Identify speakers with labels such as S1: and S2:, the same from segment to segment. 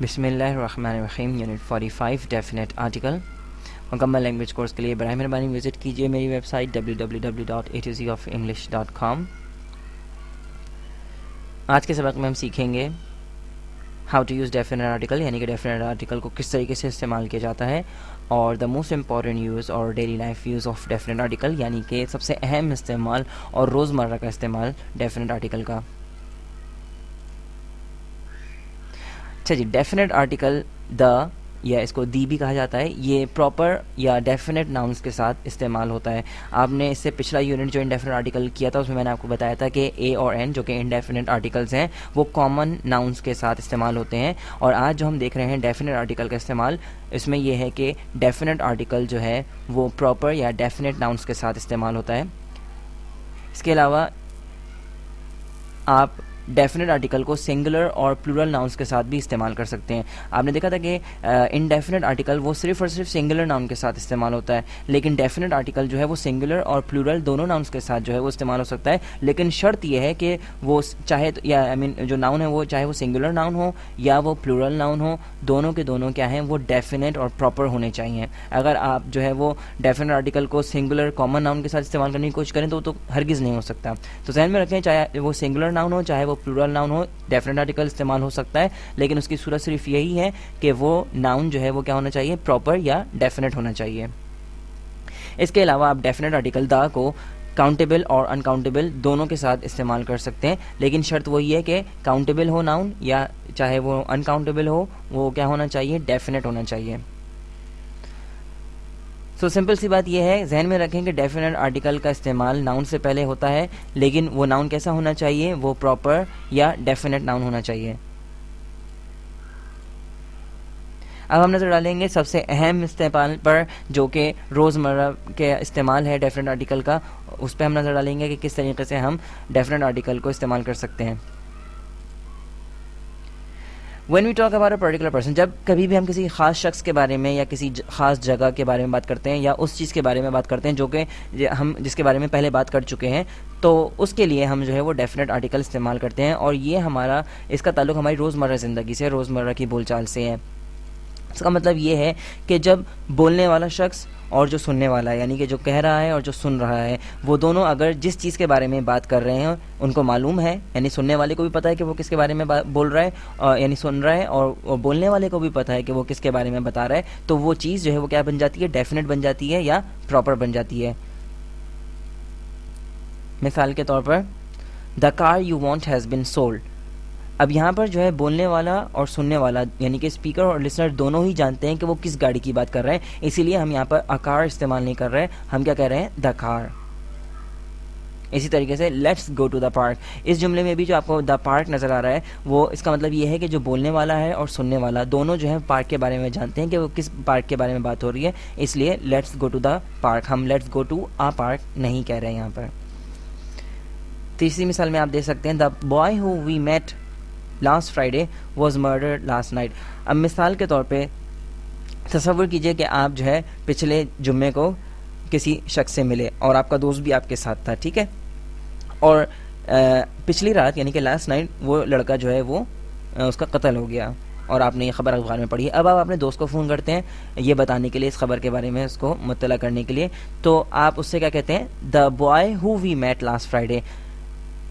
S1: بسم اللہ الرحمن الرحیم. Unit 45 definite article. مکمل لینگویج کورس کے لیے براہ مہربانی وزٹ کیجیے میری ویب سائٹ www.atocofenglish.com. آج کے سبق میں ہم سیکھیں گے how to use definite article, یعنی کہ ڈیفینیٹ آرٹیکل کو کس طریقے سے استعمال کیا جاتا ہے، اور دا موسٹ امپورٹنٹ یوز اور daily life use of definite article, یعنی کہ سب سے اہم استعمال اور روزمرہ کا استعمال ڈیفینیٹ آرٹیکل کا. اچھا جی، ڈیفینیٹ آرٹیکل دا یا اس کو دی بھی کہا جاتا ہے، یہ پراپر یا ڈیفینیٹ ناؤنس کے ساتھ استعمال ہوتا ہے. آپ نے اس سے پچھلا یونٹ جو انڈیفینیٹ آرٹیکل کیا تھا اس میں نے آپ کو بتایا تھا کہ اے اور این جو کہ انڈیفینیٹ آرٹیکلس ہیں وہ کامن ناؤنس کے ساتھ استعمال ہوتے ہیں، اور آج جو ہم دیکھ رہے ہیں ڈیفینیٹ آرٹیکل کا استعمال، اس میں یہ ہے کہ ڈیفینیٹ آرٹیکل جو ہے وہ پراپر یا ڈیفینیٹ ناؤنس کے ساتھ استعمال ہوتا ہے. اس کے علاوہ آپ ڈیفینیٹ آرٹیکل کو سنگولر اور پلورل ناؤنس کے ساتھ بھی استعمال کر سکتے ہیں. آپ نے دیکھا تھا کہ انڈیفینیٹ آرٹیکل وہ صرف اور صرف سنگولر ناؤن کے ساتھ استعمال ہوتا ہے، لیکن ڈیفینیٹ آرٹیکل جو ہے وہ سنگولر اور پلورل دونوں ناؤنس کے ساتھ جو ہے وہ استعمال ہو سکتا ہے. لیکن شرط یہ ہے کہ وہ چاہے یا جو ناؤن ہے وہ چاہے وہ سنگولر ناؤن ہو یا وہ پلورل ناؤن ہو، دونوں کے دونوں کیا ہیں، وہ ڈیفینیٹ اور پراپر ہونے چاہیے. اگر آپ جو ہے وہ ڈیفینیٹ آرٹیکل کو سنگولر کامن ناؤن کے ساتھ استعمال کرنے کی کوشش کریں تو ہرگز نہیں ہو سکتا. تو ذہن میں رکھیں، چاہے وہ سنگولر ناؤن ہو چاہے وہ پلورل ناؤن ہو، ڈیفینیٹ آرٹیکل استعمال ہو سکتا ہے، لیکن اس کی صورت صرف یہی ہے کہ وہ ناؤن جو ہے وہ کیا ہونا چاہیے، پراپر یا ڈیفینیٹ ہونا چاہیے. اس کے علاوہ آپ ڈیفینیٹ آرٹیکل دا کو کاؤنٹیبل اور انکاؤنٹیبل دونوں کے ساتھ استعمال کر سکتے ہیں، لیکن شرط وہی ہے کہ کاؤنٹیبل ہو ناؤن یا چاہے وہ انکاؤنٹیبل ہو، وہ کیا ہونا چاہیے، ڈیفینیٹ ہونا چاہیے. سمپل سی بات یہ ہے، ذہن میں رکھیں کہ ڈیفینیٹ آرٹیکل کا استعمال ناؤن سے پہلے ہوتا ہے، لیکن وہ ناؤن کیسا ہونا چاہیے، وہ پراپر یا ڈیفینیٹ ناؤن ہونا چاہیے. اب ہم نظر ڈالیں گے سب سے اہم استعمال پر، جو کہ روزمرہ کے استعمال ہے ڈیفینیٹ آرٹیکل کا. اس پہ ہم نظر ڈالیں گے کہ کس طریقے سے ہم ڈیفینیٹ آرٹیکل کو استعمال کر سکتے ہیں. When we talk about a particular person، جب کبھی بھی ہم کسی خاص شخص کے بارے میں یا کسی خاص جگہ کے بارے میں بات کرتے ہیں یا اس چیز کے بارے میں بات کرتے ہیں جو کہ ہم جس کے بارے میں پہلے بات کر چکے ہیں، تو اس کے لیے ہم جو ہے وہ ڈیفینیٹ آرٹیکل استعمال کرتے ہیں، اور یہ اس کا تعلق ہماری روزمرہ زندگی سے، روزمرہ کی بول چال سے ہے. اس کا مطلب یہ ہے کہ جب بولنے والا شخص اور جو سننے والا ہے، یعنی کہ جو کہہ رہا ہے اور جو سن رہا ہے، وہ دونوں اگر جس چیز کے بارے میں بات کر رہے ہیں ان کو معلوم ہے، یعنی سننے والے کو بھی پتہ ہے کہ وہ کس کے بارے میں بول رہا ہے، یعنی سن رہا ہے، اور بولنے والے کو بھی پتہ ہے کہ وہ کس کے بارے میں بتا رہا ہے، تو وہ چیز جو ہے وہ کیا بن جاتی ہے، ڈیفینیٹ بن جاتی ہے یا پراپر بن جاتی ہے. مثال کے طور پر the car you want has been sold. اب یہاں پر جو ہے بولنے والا اور سننے والا یعنی کہ اسپیکر اور لسنر دونوں ہی جانتے ہیں کہ وہ کس گاڑی کی بات کر رہے ہیں، اسی لیے ہم یہاں پر ا کار استعمال نہیں کر رہے، ہم کیا کہہ رہے ہیں، دا کار. اسی طریقے سے let's go to the park, اس جملے میں بھی جو آپ کو دا پارک نظر آ رہا ہے، وہ اس کا مطلب یہ ہے کہ جو بولنے والا ہے اور سننے والا دونوں جو ہے پارک کے بارے میں جانتے ہیں کہ وہ کس پارک کے بارے میں بات ہو رہی ہے، اس لیے let's go to the park, ہم let's go to a park نہیں کہہ رہے ہیں یہاں پر. تیسری مثال میں آپ دیکھ سکتے ہیں the boy who we met last Friday was murdered last night. اب مثال کے طور پہ تصور کیجئے کہ آپ جو ہے پچھلے جمعے کو کسی شخص سے ملے اور آپ کا دوست بھی آپ کے ساتھ تھا، ٹھیک ہے، اور پچھلی رات یعنی کہ لاسٹ نائٹ وہ لڑکا جو ہے وہ اس کا قتل ہو گیا، اور آپ نے یہ خبر اخبار میں پڑھی. اب آپ اپنے دوست کو فون کرتے ہیں یہ بتانے کے لیے، اس خبر کے بارے میں اس کو مطلع کرنے کے لیے، تو آپ اس سے کیا کہتے ہیں، the boy who we met last Friday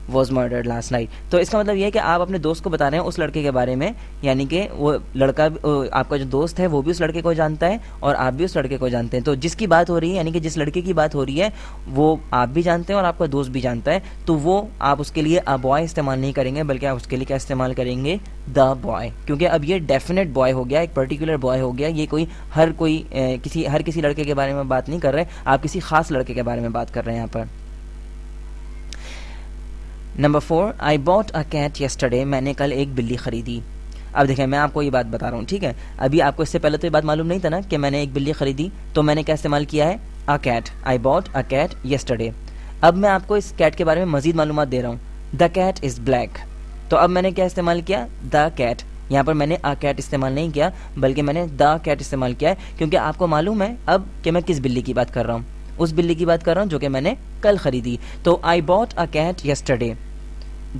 S1: was murdered last night. تو اس کا مطلب یہ ہے کہ آپ اپنے دوست کو بتا رہے ہیں اس لڑکے کے بارے میں، یعنی کہ وہ لڑکا آپ کا جو دوست ہے وہ بھی اس لڑکے کو جانتا ہے اور آپ بھی اس لڑکے کو جانتے ہیں. تو جس کی بات ہو رہی ہے، یعنی کہ جس لڑکے کی بات ہو رہی ہے، وہ آپ بھی جانتے ہیں اور آپ کا دوست بھی جانتا ہے، تو وہ آپ اس کے لیے ا بوائے استعمال نہیں کریں گے، بلکہ آپ اس کے لیے کیا استعمال کریں گے، دا بوائے، کیونکہ اب یہ ڈیفینیٹ بوائے ہو گیا، ایک پرٹیکولر بوائے ہو گیا. یہ ہر کسی لڑکے کے بارے میں بات نہیں کر رہے، آپ کسی خاص لڑکے کے بارے میں بات کر رہے ہیں یہاں پر. Number 4، I bought a cat yesterday, میں نے کل ایک بلی خریدی. اب دیکھیں میں آپ کو یہ بات بتا رہا ہوں، ٹھیک ہے، ابھی آپ کو اس سے پہلے تو یہ بات معلوم نہیں تھا نا کہ میں نے ایک بلی خریدی، تو میں نے کیا استعمال کیا ہے، a cat, I bought a cat yesterday. اب میں آپ کو اس کیٹ کے بارے میں مزید معلومات دے رہا ہوں، دا کیٹ از بلیک. تو اب میں نے کیا استعمال کیا، دا کیٹ. یہاں پر میں نے اے کیٹ استعمال نہیں کیا بلکہ میں نے دا کیٹ استعمال کیا ہے، کیونکہ آپ کو معلوم ہے اب کہ میں کس بلی کی بات کر رہا ہوں، اس بلی کی بات کر رہا ہوں جو کہ میں نے کل خریدی. تو I bought a cat yesterday.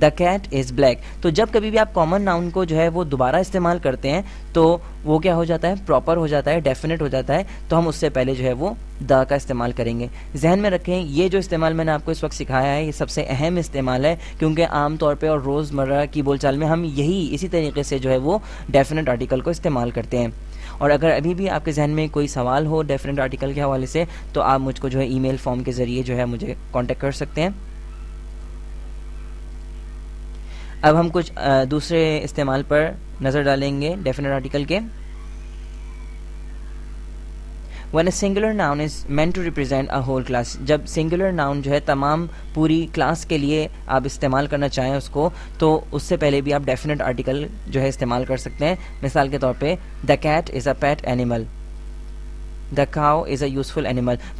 S1: The cat is black. تو جب کبھی بھی آپ کامن ناؤن کو جو ہے وہ دوبارہ استعمال کرتے ہیں تو وہ کیا ہو جاتا ہے, پراپر ہو جاتا ہے, ڈیفینٹ ہو جاتا ہے. تو ہم اس سے پہلے جو ہے وہ دا کا استعمال کریں گے. ذہن میں رکھیں یہ جو استعمال میں نے آپ کو اس وقت سکھایا ہے یہ سب سے اہم استعمال ہے, کیونکہ عام طور پہ اور روز مرہ کی بول چال میں ہم اسی طریقے سے جو ہے وہ ڈیفینٹ آرٹیکل کو استعمال کرتے ہیں. اور اگر ابھی بھی آپ کے ذہن میں کوئی سوال ہو ڈیفینٹ آرٹیکل کے حوالے سے تو آپ مجھ کو جو ہے ای میل فارم کے ذریعے جو ہے مجھے کانٹیکٹ کر سکتے ہیں. اب ہم کچھ دوسرے استعمال پر نظر ڈالیں گے ڈیفینٹ آرٹیکل کے. When a singular noun is meant to represent a whole class, جب singular noun جو ہے تمام پوری کلاس کے لیے آپ استعمال کرنا چاہیں اس کو, تو اس سے پہلے بھی آپ ڈیفینٹ آرٹیکل جو ہے استعمال کر سکتے ہیں. مثال کے طور پہ the cat is a pet animal, the cow is a useful animal.